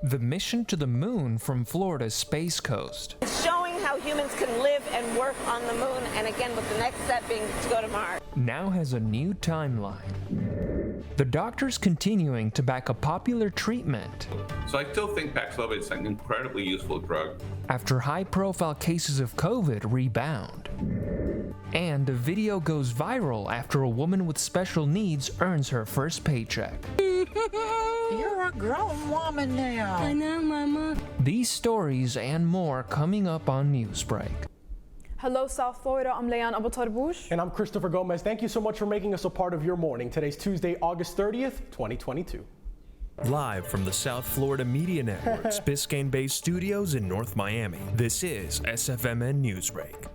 The mission to the moon from Florida's Space Coast. It's showing how humans can live and work on the moon, and again with the next step being to go to Mars. Now has a new timeline. The doctor's continuing to back a popular treatment. So I still think Paxlovid is an incredibly useful drug. After high-profile cases of COVID rebound. And a video goes viral after a woman with special needs earns her first paycheck. You're a grown woman now. I know, Mama. These stories and more coming up on Newsbreak. Hello, South Florida. I'm Leanne Abutarbush. And I'm Christopher Gomez. Thank you so much for making us a part of your morning. Today's Tuesday, August 30th, 2022. Live from the South Florida Media Network's Biscayne-based studios in North Miami, this is SFMN Newsbreak.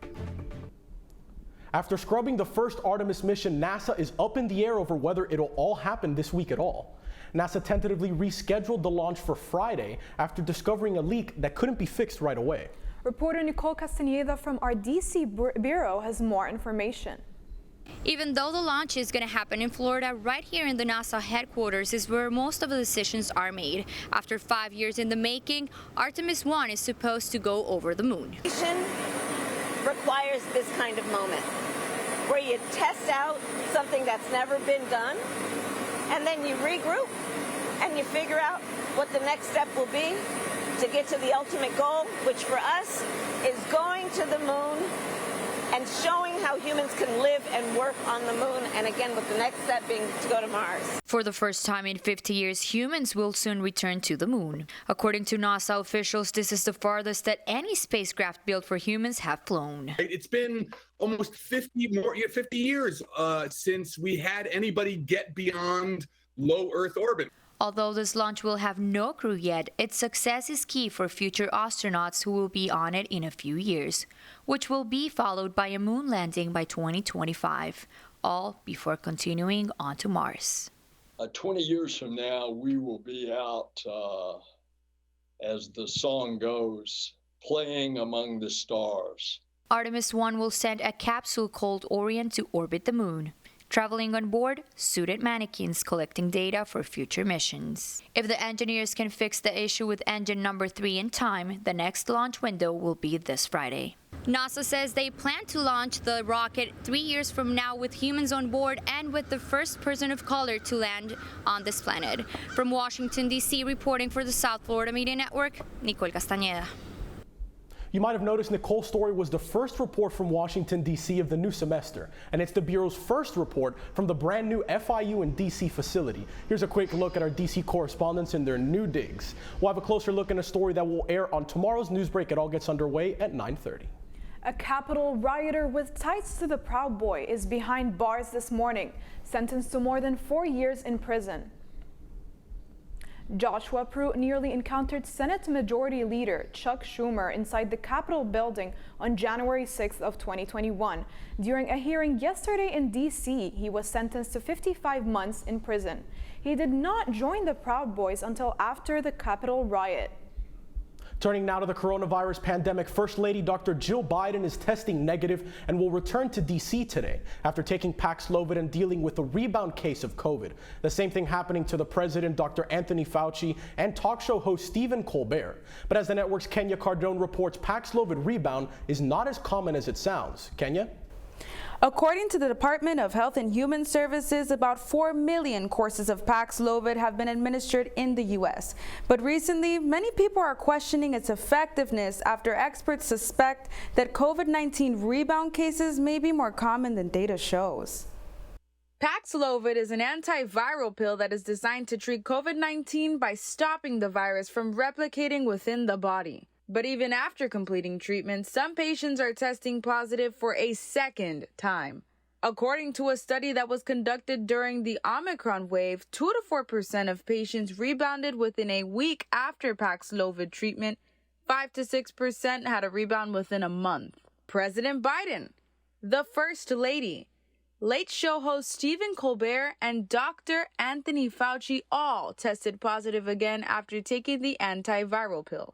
After scrubbing the first Artemis mission, NASA is up in the air over whether it'll all happen this week at all. NASA tentatively rescheduled the launch for Friday after discovering a leak that couldn't be fixed right away. Reporter Nicole Castaneda from our DC Bureau has more information. Even though the launch is going to happen in Florida, right here in the NASA headquarters is where most of the decisions are made. After 5 years in the making, Artemis 1 is supposed to go over the moon. Requires this kind of moment where you test out something that's never been done, and then you regroup and you figure out what the next step will be to get to the ultimate goal, which for us is going to the moon and showing how humans can live and work on the moon, and again with the next step being to go to Mars. For the first time in 50 years, humans will soon return to the moon. According to NASA officials, this is the farthest that any spacecraft built for humans have flown. It's been almost 50 years since we had anybody get beyond low Earth orbit. Although this launch will have no crew yet, its success is key for future astronauts who will be on it in a few years, which will be followed by a moon landing by 2025, all before continuing on to Mars. 20 years from now, we will be out, as the song goes, playing among the stars. Artemis 1 will send a capsule called Orion to orbit the moon. Traveling on board, suited mannequins collecting data for future missions. If the engineers can fix the issue with engine number 3 in time, the next launch window will be this Friday. NASA says they plan to launch the rocket 3 years from now with humans on board and with the first person of color to land on this planet. From Washington, D.C., reporting for the South Florida Media Network, Nicole Castaneda. You might have noticed Nicole's story was the first report from Washington, D.C. of the new semester, and it's the Bureau's first report from the brand new FIU and D.C. facility. Here's a quick look at our D.C. correspondents and their new digs. We'll have a closer look in a story that will air on tomorrow's Newsbreak. It all gets underway at 9:30. A Capitol rioter with ties to the Proud Boy is behind bars this morning, sentenced to more than 4 years in prison. Joshua Pruitt nearly encountered Senate Majority Leader Chuck Schumer inside the Capitol building on January 6th of 2021. During a hearing yesterday in D.C., he was sentenced to 55 months in prison. He did not join the Proud Boys until after the Capitol riot. Turning now to the coronavirus pandemic, First Lady Dr. Jill Biden is testing negative and will return to D.C. today after taking Paxlovid and dealing with a rebound case of COVID. The same thing happening to the president, Dr. Anthony Fauci, and talk show host Stephen Colbert. But as the network's Kenya Cardone reports, Paxlovid rebound is not as common as it sounds. Kenya? According to the Department of Health and Human Services, about 4 million courses of Paxlovid have been administered in the U.S. But recently, many people are questioning its effectiveness after experts suspect that COVID-19 rebound cases may be more common than data shows. Paxlovid is an antiviral pill that is designed to treat COVID-19 by stopping the virus from replicating within the body. But even after completing treatment, some patients are testing positive for a second time. According to a study that was conducted during the Omicron wave, 2 to 4% of patients rebounded within a week after Paxlovid treatment. 5 to 6% had a rebound within a month. President Biden, the First Lady, Late Show host Stephen Colbert, and Dr. Anthony Fauci all tested positive again after taking the antiviral pill.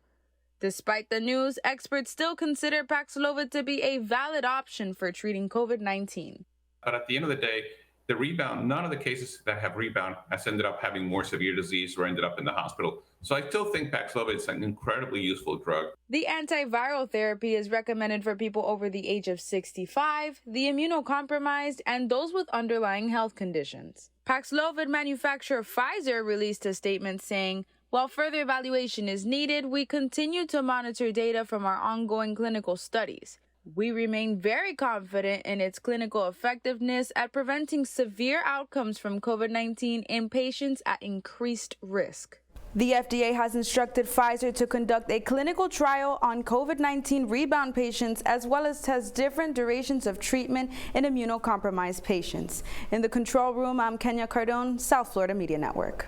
Despite the news, experts still consider Paxlovid to be a valid option for treating COVID-19. But at the end of the day, The rebound, none of the cases that have rebound has ended up having more severe disease or ended up in the hospital. So I still think Paxlovid is an incredibly useful drug. The antiviral therapy is recommended for people over the age of 65, the immunocompromised, and those with underlying health conditions. Paxlovid manufacturer Pfizer released a statement saying, "While further evaluation is needed, we continue to monitor data from our ongoing clinical studies. We remain very confident in its clinical effectiveness at preventing severe outcomes from COVID-19 in patients at increased risk." The FDA has instructed Pfizer to conduct a clinical trial on COVID-19 rebound patients as well as test different durations of treatment in immunocompromised patients. In the control room, I'm Kenya Cardone, South Florida Media Network.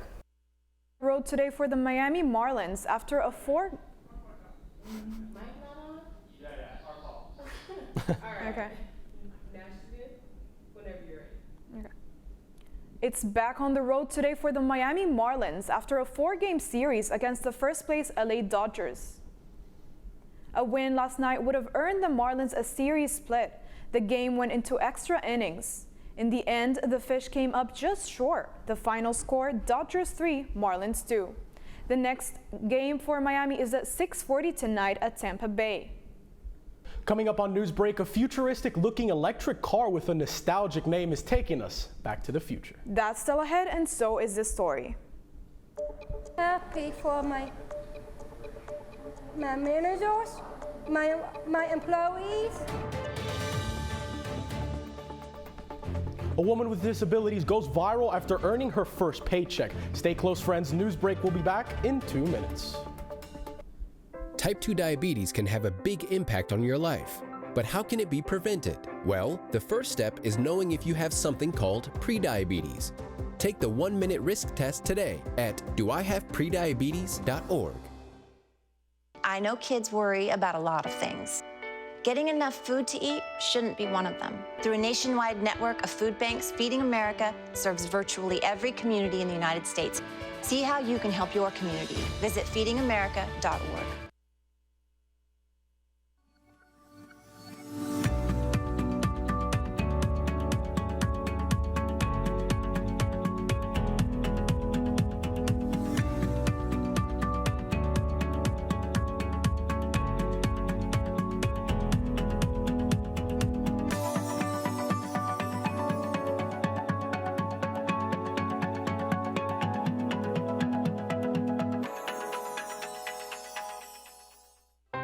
Road today for the Miami Marlins after a Okay. Okay. It's back on the road today for the Miami Marlins after a 4-game series against the first-place LA Dodgers. A win last night would have earned the Marlins a series split. The game went into extra innings. In the end, the Fish came up just short. The final score, Dodgers 3, Marlins 2. The next game for Miami is at 6:40 tonight at Tampa Bay. Coming up on Newsbreak, a futuristic-looking electric car with a nostalgic name is taking us back to the future. That's still ahead, and so is this story. Happy for my managers, my employees. A woman with disabilities goes viral after earning her first paycheck. Stay close, friends. Newsbreak will be back in 2 minutes. Type 2 diabetes can have a big impact on your life. But how can it be prevented? Well, the first step is knowing if you have something called prediabetes. Take the 1-minute risk test today at doihaveprediabetes.org. I know kids worry about a lot of things. Getting enough food to eat shouldn't be one of them. Through a nationwide network of food banks, Feeding America serves virtually every community in the United States. See how you can help your community. Visit feedingamerica.org.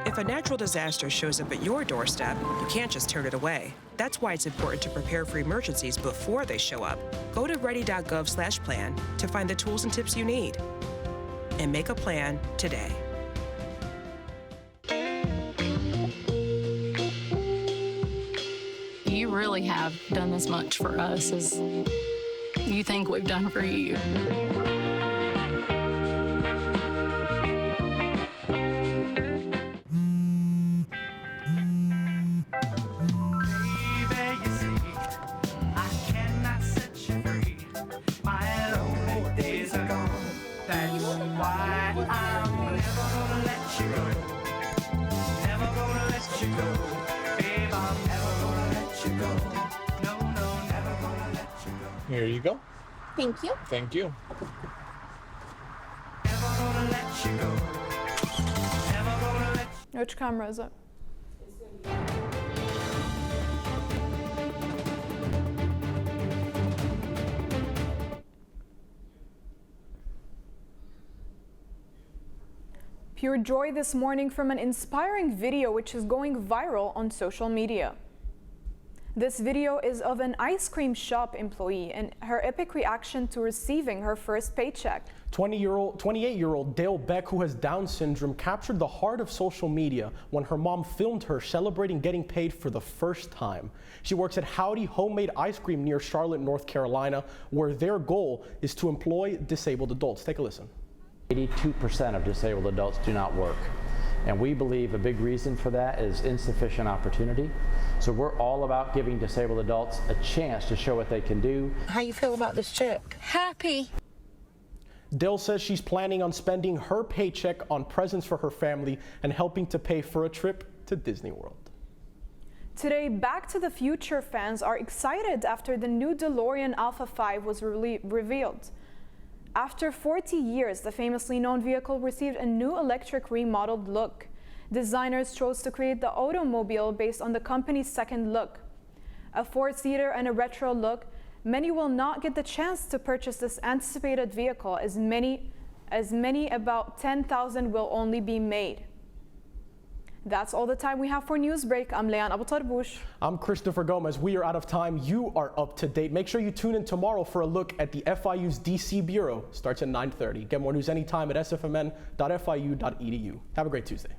If a natural disaster shows up at your doorstep, you can't just turn it away. That's why it's important to prepare for emergencies before they show up. Go to ready.gov/plan to find the tools and tips you need. And make a plan today. You really have done as much for us as you think we've done for you. Here you go. Thank you. Thank you. Which camera is it? Pure joy this morning from an inspiring video which is going viral on social media. This video is of an ice cream shop employee and her epic reaction to receiving her first paycheck. 28-year-old Dale Beck, who has Down syndrome, captured the heart of social media when her mom filmed her celebrating getting paid for the first time. She works at Howdy Homemade Ice Cream near Charlotte, North Carolina, where their goal is to employ disabled adults. Take a listen. 82% of disabled adults do not work. And we believe a big reason for that is insufficient opportunity. So we're all about giving disabled adults a chance to show what they can do. How you feel about this check? Happy. Dale says she's planning on spending her paycheck on presents for her family and helping to pay for a trip to Disney World. Today, Back to the Future fans are excited after the new DeLorean Alpha 5 was revealed. After 40 years, the famously known vehicle received a new electric remodeled look. Designers chose to create the automobile based on the company's second look. A four-seater and a retro look, many will not get the chance to purchase this anticipated vehicle, as many about 10,000 will only be made. That's all the time we have for Newsbreak. I'm Leanne Abu Tarbush. I'm Christopher Gomez. We are out of time. You are up to date. Make sure you tune in tomorrow for a look at the FIU's DC Bureau. Starts at 9:30. Get more news anytime at sfmn.fiu.edu. Have a great Tuesday.